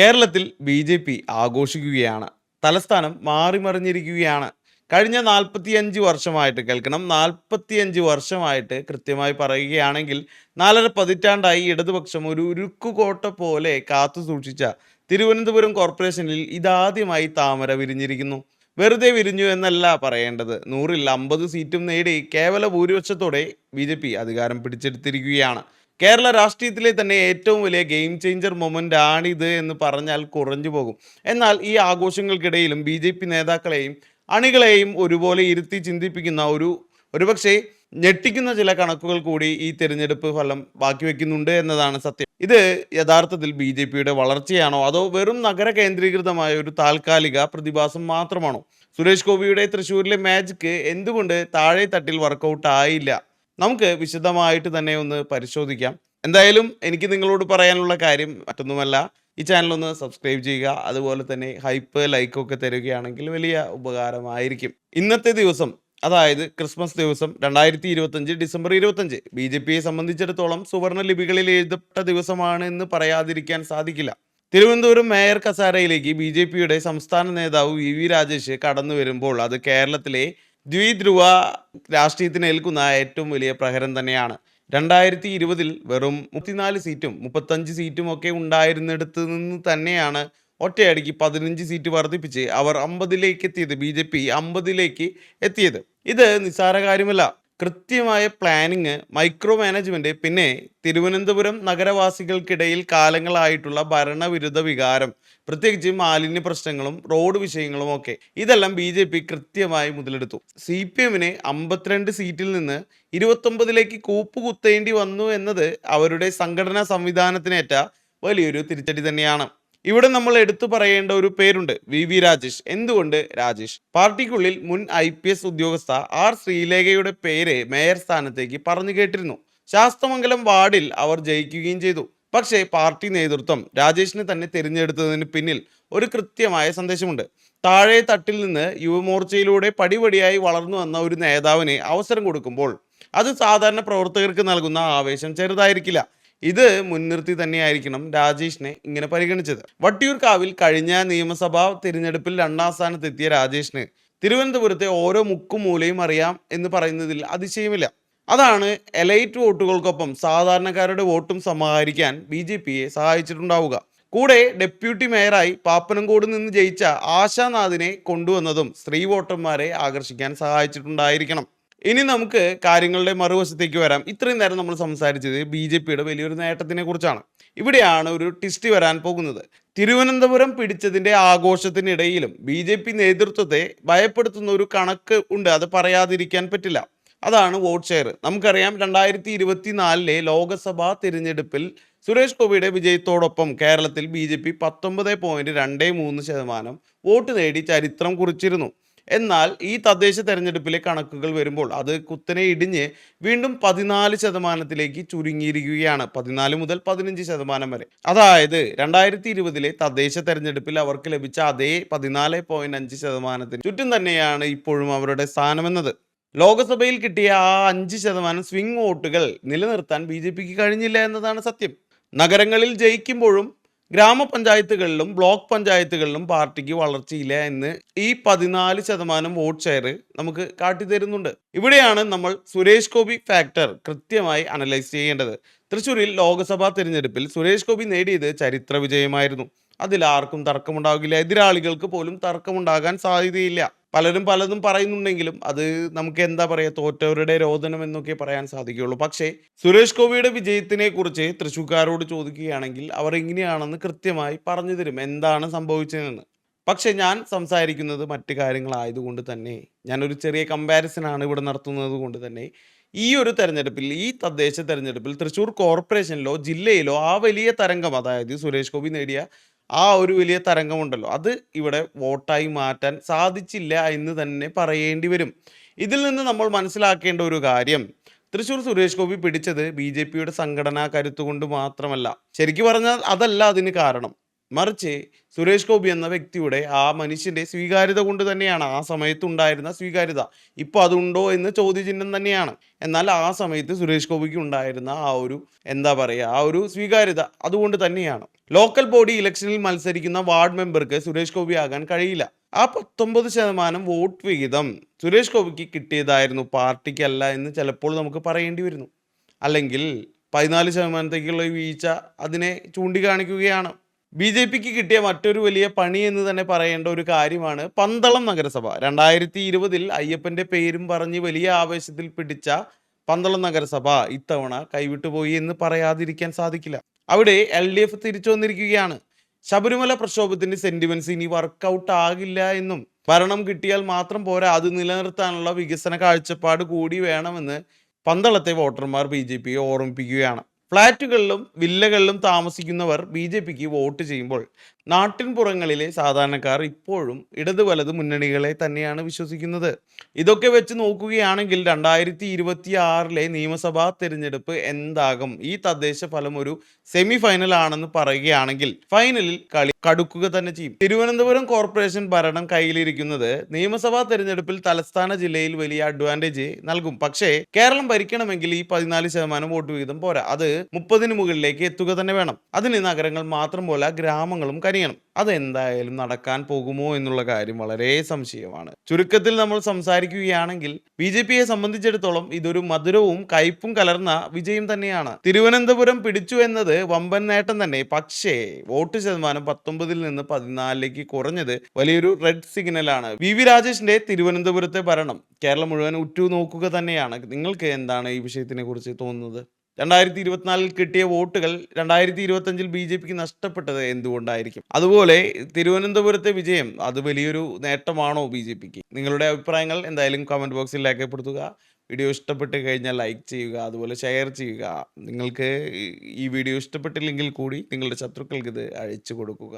കേരളത്തിൽ ബി.ജെ.പി. ആഘോഷിക്കുകയാണ്. തലസ്ഥാനം മാറിമറിഞ്ഞിരിക്കുകയാണ്. കഴിഞ്ഞ 45 വർഷമായിട്ട് കേൾക്കണം, 45 വർഷമായിട്ട് കൃത്യമായി പറയുകയാണെങ്കിൽ 4.5 പതിറ്റാണ്ടായി ഇടതുപക്ഷം ഒരു ഉരുക്കുകോട്ട പോലെ കാത്തുസൂക്ഷിച്ച തിരുവനന്തപുരം കോർപ്പറേഷനിൽ ഇതാദ്യമായി താമര വിരിഞ്ഞിരിക്കുന്നു. വെറുതെ വിരിഞ്ഞു എന്നല്ല പറയേണ്ടത്. 100ൽ 50 സീറ്റും നേടി കേവല ഭൂരിപക്ഷത്തോടെ ബി.ജെ.പി. അധികാരം പിടിച്ചെടുത്തിരിക്കുകയാണ്. കേരള രാഷ്ട്രീയത്തിലെ തന്നെ ഏറ്റവും വലിയ ഗെയിം ചേഞ്ചർ മൊമെൻ്റ് ആണിത് എന്ന് പറഞ്ഞാൽ കുറഞ്ഞു പോകും. എന്നാൽ ഈ ആഘോഷങ്ങൾക്കിടയിലും ബി.ജെ.പി. നേതാക്കളെയും അണികളെയും ഒരുപോലെ ഇരുത്തി ചിന്തിപ്പിക്കുന്ന ഒരുപക്ഷെ ഞെട്ടിക്കുന്ന ചില കണക്കുകൾ കൂടി ഈ തിരഞ്ഞെടുപ്പ് ഫലം ബാക്കി വെക്കുന്നുണ്ട് എന്നതാണ് സത്യം. ഇത് യഥാർത്ഥത്തിൽ ബി.ജെ.പിയുടെ വളർച്ചയാണോ അതോ വെറും നഗര കേന്ദ്രീകൃതമായ ഒരു താൽക്കാലിക പ്രതിഭാസം മാത്രമാണോ? സുരേഷ് ഗോപിയുടെ തൃശ്ശൂരിലെ മാജിക് എന്തുകൊണ്ട് താഴെ തട്ടിൽ വർക്കൗട്ട് ആയില്ല? നമുക്ക് വിശദമായിട്ട് തന്നെ ഒന്ന് പരിശോധിക്കാം. എന്തായാലും എനിക്ക് നിങ്ങളോട് പറയാനുള്ള കാര്യം മറ്റൊന്നുമല്ല, ഈ ചാനൽ ഒന്ന് സബ്സ്ക്രൈബ് ചെയ്യുക. അതുപോലെ തന്നെ ഹൈപ്പ് ലൈക്കൊക്കെ തരികയാണെങ്കിൽ വലിയ ഉപകാരമായിരിക്കും. ഇന്നത്തെ ദിവസം, അതായത് ക്രിസ്മസ് ദിവസം 2025 ഡിസംബർ 25, ബി.ജെ.പിയെ സംബന്ധിച്ചിടത്തോളം സുവർണ ലിപികളിൽ എഴുതപ്പെട്ട ദിവസമാണ് എന്ന് പറയാതിരിക്കാൻ സാധിക്കില്ല. തിരുവനന്തപുരം മേയർ കസാരയിലേക്ക് ബി.ജെ.പിയുടെ സംസ്ഥാന നേതാവ് വി രാജേഷ് കടന്നു വരുമ്പോൾ അത് കേരളത്തിലെ ദ്വിധ്രുവ രാഷ്ട്രീയത്തിന് ഏൽക്കുന്ന ഏറ്റവും വലിയ പ്രഹരം തന്നെയാണ്. 2020 വെറും 34 സീറ്റും 35 സീറ്റും ഒക്കെ ഉണ്ടായിരുന്നിടത്ത് നിന്ന് തന്നെയാണ് ഒറ്റയടിക്ക് 15 സീറ്റ് വർദ്ധിപ്പിച്ച് അവർ 50ലേക്ക് എത്തിയത്. ബി.ജെ.പി. 50ലേക്ക് എത്തിയത്. ഇത് നിസ്സാര കാര്യമല്ല. കൃത്യമായ പ്ലാനിങ്, മൈക്രോ മാനേജ്മെന്റ്, പിന്നെ തിരുവനന്തപുരം നഗരവാസികൾക്കിടയിൽ കാലങ്ങളായിട്ടുള്ള ഭരണവിരുദ്ധ വികാരം, പ്രത്യേകിച്ച് മാലിന്യ പ്രശ്നങ്ങളും റോഡ് വിഷയങ്ങളും ഒക്കെ, ഇതെല്ലാം ബി.ജെ.പി. കൃത്യമായി മുതലെടുത്തു. CPM-ന് 52 സീറ്റിൽ നിന്ന് 29ലേക്ക് കൂപ്പുകുത്തേണ്ടി വന്നു എന്നത് അവരുടെ സംഘടനാ സംവിധാനത്തിനേറ്റ വലിയൊരു തിരിച്ചടി തന്നെയാണ്. ഇവിടെ നമ്മൾ എടുത്തു പറയേണ്ട ഒരു പേരുണ്ട്, വി രാജേഷ്. എന്തുകൊണ്ട് രാജേഷ്? പാർട്ടിക്കുള്ളിൽ മുൻ IPS ഉദ്യോഗസ്ഥ ആർ ശ്രീലേഖയുടെ പേര് മേയർ സ്ഥാനത്തേക്ക് പറഞ്ഞു കേട്ടിരുന്നു. ശാസ്തമംഗലം വാർഡിൽ അവർ ജയിക്കുകയും ചെയ്തു. പക്ഷേ പാർട്ടി നേതൃത്വം രാജേഷിനെ തന്നെ തിരഞ്ഞെടുത്തതിന് പിന്നിൽ ഒരു കൃത്യമായ സന്ദേശമുണ്ട്. താഴെ തട്ടിൽ നിന്ന് യുവമോർച്ചയിലൂടെ പടിപടിയായി വളർന്നു വന്ന ഒരു നേതാവിന് അവസരം കൊടുക്കുമ്പോൾ അത് സാധാരണ പ്രവർത്തകർക്ക് നൽകുന്ന ആവേശം ചെറുതായിരിക്കില്ല. ഇത് മുൻനിർത്തി തന്നെയായിരിക്കണം രാജേഷിനെ ഇങ്ങനെ പരിഗണിച്ചത്. വട്ടിയൂർക്കാവിൽ കഴിഞ്ഞ നിയമസഭാ തിരഞ്ഞെടുപ്പിൽ 2ാം സ്ഥാനത്തെത്തിയ രാജേഷിന് തിരുവനന്തപുരത്തെ ഓരോ മുക്കും മൂലയും അറിയാം എന്ന് പറയുന്നതിൽ അതിശയമില്ല. അതാണ് എലൈറ്റ് വോട്ടുകൾക്കൊപ്പം സാധാരണക്കാരുടെ വോട്ടും സമാഹരിക്കാൻ ബി.ജെ.പിയെ സഹായിച്ചിട്ടുണ്ടാവുക. കൂടെ ഡെപ്യൂട്ടി മേയറായി പാപ്പനംകോട് നിന്ന് ജയിച്ച ആശാനാഥിനെ കൊണ്ടുവന്നതും സ്ത്രീ വോട്ടർമാരെ ആകർഷിക്കാൻ സഹായിച്ചിട്ടുണ്ടായിരിക്കണം. ഇനി നമുക്ക് കാര്യങ്ങളുടെ മറുവശത്തേക്ക് വരാം. ഇത്രയും നേരം നമ്മൾ സംസാരിച്ചത് ബി.ജെ.പിയുടെ വലിയൊരു നേട്ടത്തിനെ കുറിച്ചാണ്. ഇവിടെയാണ് ഒരു ട്വിസ്റ്റ് വരാൻ പോകുന്നത്. തിരുവനന്തപുരം പിടിച്ചതിൻ്റെ ആഘോഷത്തിനിടയിലും ബി.ജെ.പി. നേതൃത്വത്തെ ഭയപ്പെടുത്തുന്ന ഒരു കണക്ക് ഉണ്ട്, അത് പറയാതിരിക്കാൻ പറ്റില്ല. അതാണ് വോട്ട് ഷെയർ. നമുക്കറിയാം, 2024 ലോക്സഭാ തിരഞ്ഞെടുപ്പിൽ സുരേഷ് ഗോപിയുടെ വിജയത്തോടൊപ്പം കേരളത്തിൽ ബി.ജെ.പി. 19.23% വോട്ട് നേടി ചരിത്രം കുറിച്ചിരുന്നു. എന്നാൽ ഈ തദ്ദേശ തെരഞ്ഞെടുപ്പിലെ കണക്കുകൾ വരുമ്പോൾ അത് കുത്തനെ ഇടിഞ്ഞ് വീണ്ടും 14% ചുരുങ്ങിയിരിക്കുകയാണ്. 14 മുതൽ 15% വരെ. അതായത് 2020 തദ്ദേശ തെരഞ്ഞെടുപ്പിൽ അവർക്ക് ലഭിച്ച അതേ 14.5% ചുറ്റും തന്നെയാണ് ഇപ്പോഴും അവരുടെ സ്ഥാനമെന്നത്. ലോക്സഭയിൽ കിട്ടിയ ആ 5% സ്വിംഗ് വോട്ടുകൾ നിലനിർത്താൻ ബി.ജെ.പിക്ക് കഴിഞ്ഞില്ല എന്നതാണ് സത്യം. നഗരങ്ങളിൽ ജയിക്കുമ്പോഴും ഗ്രാമപഞ്ചായത്തുകളിലും ബ്ലോക്ക് പഞ്ചായത്തുകളിലും പാർട്ടിക്ക് വളർച്ചയില്ല എന്ന് ഈ 14% വോട്ട് ഷെയർ നമുക്ക് കാട്ടിത്തരുന്നുണ്ട്. ഇവിടെയാണ് നമ്മൾ സുരേഷ് ഗോപി ഫാക്ടർ കൃത്യമായി അനലൈസ് ചെയ്യേണ്ടത്. തൃശ്ശൂരിൽ ലോക്സഭാ തിരഞ്ഞെടുപ്പിൽ സുരേഷ് ഗോപി നേടിയത് ചരിത്ര വിജയമായിരുന്നു. അതിൽ ആർക്കും തർക്കമുണ്ടാകില്ല. എതിരാളികൾക്ക് പോലും തർക്കമുണ്ടാകാൻ സാധ്യതയില്ല. പലരും പലതും പറയുന്നുണ്ടെങ്കിലും അത് നമുക്ക് എന്താ പറയുക, തോറ്റവരുടെ രോദനം എന്നൊക്കെ പറയാൻ സാധിക്കുകയുള്ളൂ. പക്ഷേ സുരേഷ് ഗോപിയുടെ വിജയത്തിനെ കുറിച്ച് തൃശ്ശൂർക്കാരോട് ചോദിക്കുകയാണെങ്കിൽ അവർ എങ്ങനെയാണെന്ന് കൃത്യമായി പറഞ്ഞു തരും, എന്താണ് സംഭവിച്ചതെന്ന്. പക്ഷെ ഞാൻ സംസാരിക്കുന്നത് മറ്റു കാര്യങ്ങളായതുകൊണ്ട് തന്നെ, ഞാനൊരു ചെറിയ കമ്പാരിസനാണ് ഇവിടെ നടത്തുന്നത് കൊണ്ട് തന്നെ, ഈ ഒരു തെരഞ്ഞെടുപ്പിൽ, ഈ തദ്ദേശ തെരഞ്ഞെടുപ്പിൽ തൃശ്ശൂർ കോർപ്പറേഷനിലോ ജില്ലയിലോ ആ വലിയ തരംഗം, അതായത് സുരേഷ് ഗോപി നേടിയ ആ ഒരു വലിയ തരംഗമുണ്ടല്ലോ, അത് ഇവിടെ വോട്ടായി മാറ്റാൻ സാധിച്ചില്ല എന്ന് തന്നെ പറയേണ്ടി വരും. ഇതിൽ നിന്ന് നമ്മൾ മനസ്സിലാക്കേണ്ട ഒരു കാര്യം, തൃശ്ശൂർ സുരേഷ് ഗോപി പിടിച്ചത് ബി.ജെ.പിയുടെ സംഘടനാ കരുത്തുകൊണ്ട് മാത്രമല്ല. ശരിക്കും പറഞ്ഞാൽ അതല്ല അതിന് കാരണം. മറിച്ച് സുരേഷ് ഗോപി എന്ന വ്യക്തിയുടെ ആ മനുഷ്യന്റെ സ്വീകാര്യത കൊണ്ട് തന്നെയാണ് ആ സമയത്തുണ്ടായിരുന്ന സ്വീകാര്യത. ഇപ്പോൾ അതുണ്ടോ എന്ന് ചോദ്യചിഹ്നം തന്നെയാണ്. എന്നാൽ ആ സമയത്ത് സുരേഷ് ഗോപിക്ക് ഉണ്ടായിരുന്ന ആ ഒരു എന്താ പറയുക, ആ ഒരു സ്വീകാര്യത അതുകൊണ്ട് തന്നെയാണ്. ലോക്കൽ ബോഡി ഇലക്ഷനിൽ മത്സരിക്കുന്ന വാർഡ് മെമ്പർക്ക് സുരേഷ് ഗോപി ആകാൻ കഴിയില്ല. ആ 19% വോട്ട് വിഹിതം സുരേഷ് ഗോപിക്ക് കിട്ടിയതായിരുന്നു, പാർട്ടിക്കല്ല എന്ന് ചിലപ്പോൾ നമുക്ക് പറയേണ്ടി വരുന്നു. അല്ലെങ്കിൽ 14%ത്തേക്കുള്ള വീഴ്ച അതിനെ ചൂണ്ടിക്കാണിക്കുകയാണ്. ബി.ജെ.പിക്ക് കിട്ടിയ മറ്റൊരു വലിയ പണി എന്ന് തന്നെ പറയേണ്ട ഒരു കാര്യമാണ് പന്തളം നഗരസഭ. 2020 അയ്യപ്പന്റെ പേരും പറഞ്ഞ് വലിയ ആവേശത്തിൽ പിടിച്ച പന്തളം നഗരസഭ ഇത്തവണ കൈവിട്ടുപോയി എന്ന് പറയാതിരിക്കാൻ സാധിക്കില്ല. അവിടെ LDF തിരിച്ചു വന്നിരിക്കുകയാണ്. ശബരിമല പ്രക്ഷോഭത്തിന്റെ സെന്റിമെന്റ്സ് ഇനി വർക്കൗട്ട് ആകില്ല എന്നും ഭരണം കിട്ടിയാൽ മാത്രം പോരാ, അത് നിലനിർത്താനുള്ള വികസന കാഴ്ചപ്പാട് കൂടി വേണമെന്ന് പന്തളത്തെ വോട്ടർമാർ ബി.ജെ.പിയെ ഓർമ്മിപ്പിക്കുകയാണ്. ഫ്ളാറ്റുകളിലും വില്ലകളിലും താമസിക്കുന്നവർ ബി.ജെ.പിക്ക് വോട്ട് ചെയ്യുമ്പോൾ നാട്ടിൻപുറങ്ങളിലെ സാധാരണക്കാർ ഇപ്പോഴും ഇടത് വലത് മുന്നണികളെ തന്നെയാണ് വിശ്വസിക്കുന്നത്. ഇതൊക്കെ വെച്ച് നോക്കുകയാണെങ്കിൽ 2026 നിയമസഭാ തെരഞ്ഞെടുപ്പ് എന്താകും? ഈ തദ്ദേശ ഫലം ഒരു സെമി ഫൈനൽ ആണെന്ന് പറയുകയാണെങ്കിൽ ഫൈനലിൽ കളി കടുക്കുക തന്നെ ചെയ്യും. തിരുവനന്തപുരം കോർപ്പറേഷൻ ഭരണം കയ്യിലിരിക്കുന്നത് നിയമസഭാ തെരഞ്ഞെടുപ്പിൽ തലസ്ഥാന ജില്ലയിൽ വലിയ അഡ്വാൻറ്റേജ് നൽകും. പക്ഷേ കേരളം ഭരിക്കണമെങ്കിൽ ഈ 14% വോട്ട് വിഹിതം പോരാ, അത് 30 മുകളിലേക്ക് എത്തുക തന്നെ വേണം. അതിന് നഗരങ്ങൾ മാത്രം പോലെ ഗ്രാമങ്ങളും കനിയണം. അതെന്തായാലും നടക്കാൻ പോകുമോ എന്നുള്ള കാര്യം വളരെ സംശയമാണ്. ചുരുക്കത്തിൽ നമ്മൾ സംസാരിക്കുകയാണെങ്കിൽ ബി.ജെ.പിയെ സംബന്ധിച്ചിടത്തോളം ഇതൊരു മധുരവും കയ്പും കലർന്ന വിജയം തന്നെയാണ്. തിരുവനന്തപുരം പിടിച്ചു എന്നത് വമ്പൻ നേട്ടം തന്നെ. പക്ഷേ വോട്ട് ശതമാനം 19 നിന്ന് 14 കുറഞ്ഞത് വലിയൊരു റെഡ് സിഗ്നലാണ്. വി രാജേഷിന്റെ തിരുവനന്തപുരത്തെ ഭരണം കേരളം മുഴുവൻ ഉറ്റുനോക്കുക തന്നെയാണ്. നിങ്ങൾക്ക് എന്താണ് ഈ വിഷയത്തിനെ കുറിച്ച് തോന്നുന്നത്? 2024 കിട്ടിയ വോട്ടുകൾ 2025 ബി.ജെ.പിക്ക് നഷ്ടപ്പെട്ടത് എന്തുകൊണ്ടായിരിക്കും? അതുപോലെ തിരുവനന്തപുരത്തെ വിജയം അത് വലിയൊരു നേട്ടമാണോ ബി.ജെ.പിക്ക്? നിങ്ങളുടെ അഭിപ്രായങ്ങൾ എന്തായാലും കമന്റ് ബോക്സിൽ രേഖപ്പെടുത്തുക. വീഡിയോ ഇഷ്ടപ്പെട്ട് കഴിഞ്ഞാൽ ലൈക്ക് ചെയ്യുക, അതുപോലെ ഷെയർ ചെയ്യുക. നിങ്ങൾക്ക് ഈ വീഡിയോ ഇഷ്ടപ്പെട്ടില്ലെങ്കിൽ കൂടി നിങ്ങളുടെ ശത്രുക്കൾക്ക് ഇത് അയച്ചു കൊടുക്കുക.